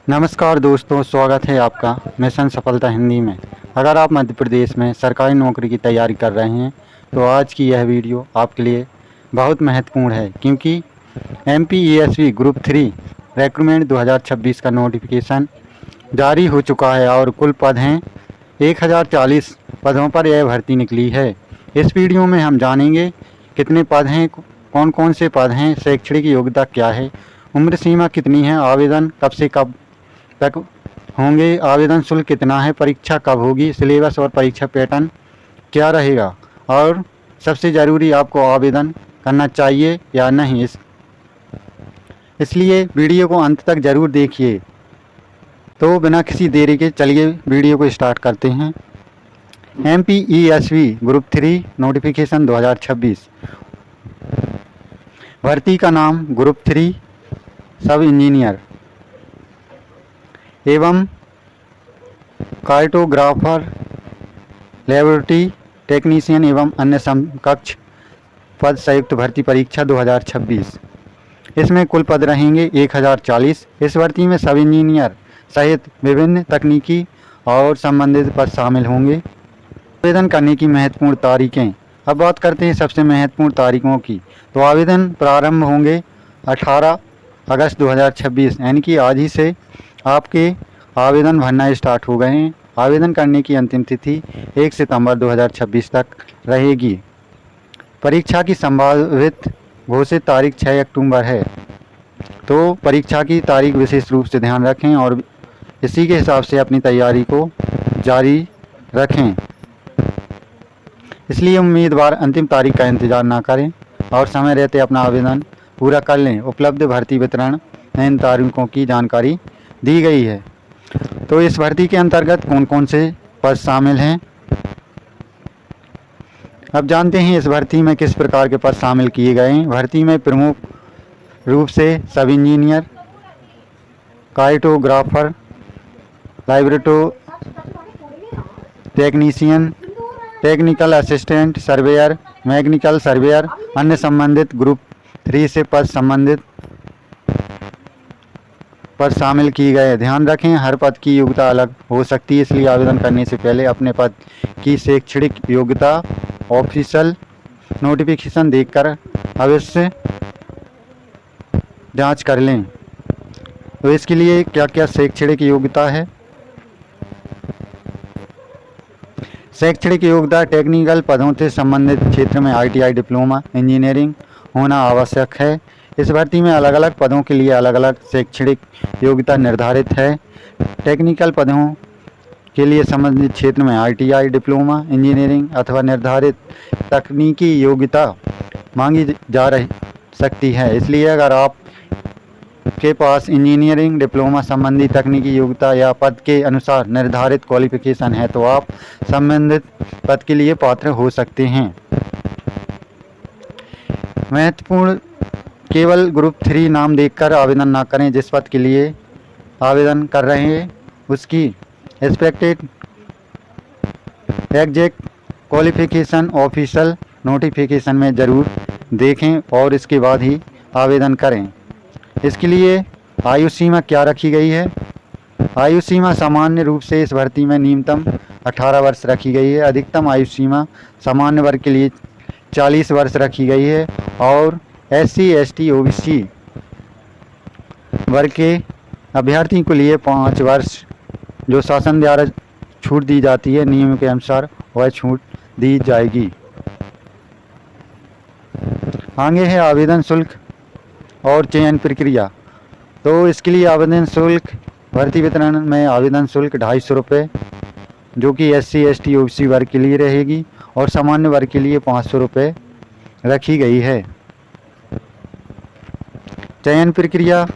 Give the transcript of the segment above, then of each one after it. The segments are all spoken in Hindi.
नमस्कार दोस्तों, स्वागत है आपका मिशन सफलता हिंदी में। अगर आप मध्य प्रदेश में सरकारी नौकरी की तैयारी कर रहे हैं तो आज की यह वीडियो आपके लिए बहुत महत्वपूर्ण है, क्योंकि MPESV ग्रुप 3 रिक्रूटमेंट 2026 का नोटिफिकेशन जारी हो चुका है और कुल पद हैं 1040 पदों पर यह भर्ती निकली है। इस वीडियो में हम जानेंगे कितने पद हैं, कौन कौन से पद हैं, शैक्षणिक योग्यता क्या है, उम्र सीमा कितनी है, आवेदन कब से कब तक होंगे, आवेदन शुल्क कितना है, परीक्षा कब होगी, सिलेबस और परीक्षा पैटर्न क्या रहेगा और सबसे ज़रूरी आपको आवेदन करना चाहिए या नहीं। इसलिए वीडियो को अंत तक ज़रूर देखिए। तो बिना किसी देरी के चलिए वीडियो को स्टार्ट करते हैं। MPESV ग्रुप 3 नोटिफिकेशन 2026 भर्ती का नाम ग्रुप 3 सब इंजीनियर एवं कार्टोग्राफर, लेबोरेटरी टेक्नीशियन एवं अन्य समकक्ष पद संयुक्त भर्ती परीक्षा 2026। इसमें कुल पद रहेंगे 1040। इस भर्ती में सब इंजीनियर सहित विभिन्न तकनीकी और संबंधित पद शामिल होंगे। आवेदन करने की महत्वपूर्ण तारीखें। अब बात करते हैं सबसे महत्वपूर्ण तारीखों की। तो आवेदन प्रारंभ होंगे 18 अगस्त 2026, यानी कि आज ही से आपके आवेदन भरना स्टार्ट हो गए हैं। आवेदन करने की अंतिम तिथि 1 सितंबर 2026 तक रहेगी। परीक्षा की संभावित घोषित तारीख 6 अक्टूबर है। तो परीक्षा की तारीख विशेष रूप से ध्यान रखें और इसी के हिसाब से अपनी तैयारी को जारी रखें। इसलिए उम्मीदवार अंतिम तारीख का इंतज़ार ना करें और समय रहते अपना आवेदन पूरा कर लें। उपलब्ध भर्ती वितरण इन तारीखों की जानकारी दी गई है। तो इस भर्ती के अंतर्गत कौन कौन से पद शामिल हैं, अब जानते हैं। इस भर्ती में किस प्रकार के पद शामिल किए गए हैं। भर्ती में प्रमुख रूप से सब engineer, cartographer, laboratory technician, technical assistant surveyor, mechanical surveyor, अन्य संबंधित ग्रुप 3 से पद संबंधित पद शामिल किए गए। ध्यान रखें, हर पद की योग्यता अलग हो सकती है, इसलिए आवेदन करने से पहले अपने पद की शैक्षणिक योग्यता ऑफिशियल नोटिफिकेशन देखकर अवश्य जांच कर लें। तो इसके लिए क्या क्या शैक्षणिक योग्यता है। शैक्षणिक योग्यता टेक्निकल पदों से संबंधित क्षेत्र में ITI डिप्लोमा इंजीनियरिंग होना आवश्यक है। इस भर्ती में अलग अलग पदों के लिए अलग अलग शैक्षणिक योग्यता निर्धारित है। टेक्निकल पदों के लिए संबंधित क्षेत्र में ITI डिप्लोमा इंजीनियरिंग अथवा निर्धारित तकनीकी योग्यता मांगी जा रही सकती है। इसलिए अगर आप के पास इंजीनियरिंग डिप्लोमा संबंधी तकनीकी योग्यता या पद के अनुसार निर्धारित क्वालिफिकेशन है तो आप संबंधित पद के लिए पात्र हो सकते हैं। महत्वपूर्ण, केवल ग्रुप 3 नाम देखकर आवेदन ना करें। जिस पद के लिए आवेदन कर रहे हैं उसकी expected exact qualification official notification में ज़रूर देखें और इसके बाद ही आवेदन करें। इसके लिए आयु सीमा क्या रखी गई है। आयु सीमा सामान्य रूप से इस भर्ती में न्यूनतम 18 वर्ष रखी गई है। अधिकतम आयु सीमा सामान्य वर्ग के लिए 40 वर्ष रखी गई है और SC ST OBC वर्ग के अभ्यर्थियों के लिए 5 वर्ष जो शासन द्वारा छूट दी जाती है, नियम के अनुसार वह छूट दी जाएगी। आगे है आवेदन शुल्क और चयन प्रक्रिया। तो इसके लिए आवेदन शुल्क, भर्ती वितरण में आवेदन शुल्क 250 रुपये जो कि SC ST OBC वर्ग के लिए रहेगी और सामान्य वर्ग के लिए 500 रुपये रखी गई है। चयन प्रक्रिया,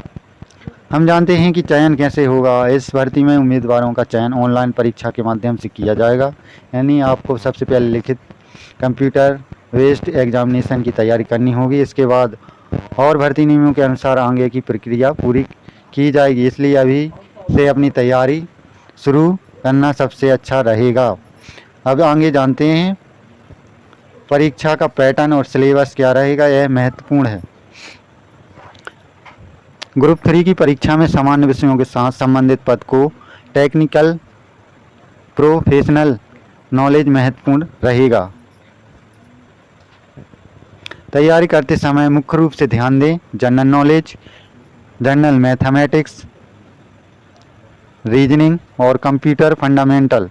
हम जानते हैं कि चयन कैसे होगा। इस भर्ती में उम्मीदवारों का चयन ऑनलाइन परीक्षा के माध्यम से किया जाएगा, यानी आपको सबसे पहले लिखित कंप्यूटर बेस्ड एग्जामिनेशन की तैयारी करनी होगी। इसके बाद और भर्ती नियमों के अनुसार आगे की प्रक्रिया पूरी की जाएगी। इसलिए अभी से अपनी तैयारी शुरू करना सबसे अच्छा रहेगा। अब आगे जानते हैं परीक्षा का पैटर्न और सिलेबस क्या रहेगा, यह महत्वपूर्ण है। ग्रुप 3 की परीक्षा में सामान्य विषयों के साथ संबंधित पद को टेक्निकल प्रोफेशनल नॉलेज महत्वपूर्ण रहेगा। तैयारी करते समय मुख्य रूप से ध्यान दें general knowledge, general mathematics, reasoning और कंप्यूटर फंडामेंटल।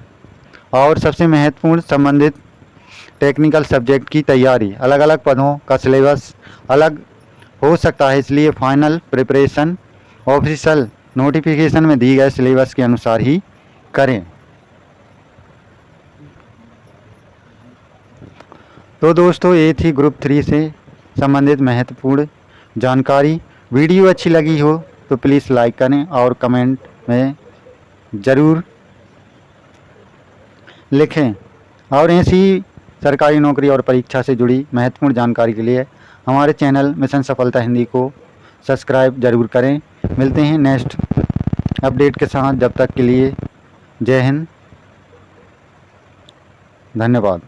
और सबसे महत्वपूर्ण संबंधित टेक्निकल सब्जेक्ट की तैयारी। अलग अलग पदों का सिलेबस अलग हो सकता है, इसलिए फाइनल प्रिपरेशन ऑफिशियल नोटिफिकेशन में दी गए सिलेबस के अनुसार ही करें। तो दोस्तों, ये थी ग्रुप 3 से संबंधित महत्वपूर्ण जानकारी। वीडियो अच्छी लगी हो तो प्लीज़ लाइक करें और कमेंट में ज़रूर लिखें। और ऐसी सरकारी नौकरी और परीक्षा से जुड़ी महत्वपूर्ण जानकारी के लिए हमारे चैनल मिशन सफलता हिंदी को सब्सक्राइब ज़रूर करें। मिलते हैं नेक्स्ट अपडेट के साथ। जब तक के लिए जय हिंद, धन्यवाद।